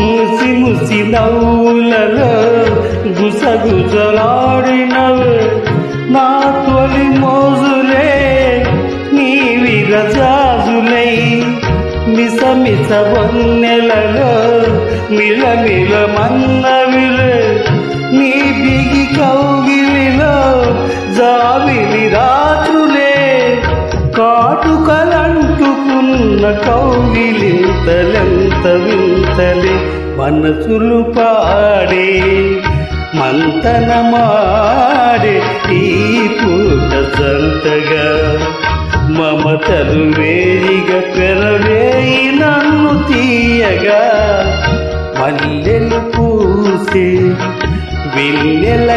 ముసి ముసి నవ్వులలో గుసగుసలాడినవే నా తొలి మోజులే నీ విరజాజులై మిసమిస వన్నెలలో మిలమిల మన్నవిలే నీ బిగి కౌగిలిలో జావిలి రాత్రులే కాటుకలంటుకున్న కౌగిలింతలెంత వింతలే మనసులు పాడే మంతనమాడే ఈ పూట సంతగా మమతలు వేయిగా పెరవేయి నన్ను తీయగా మల్లెలు పూసే వెన్నెల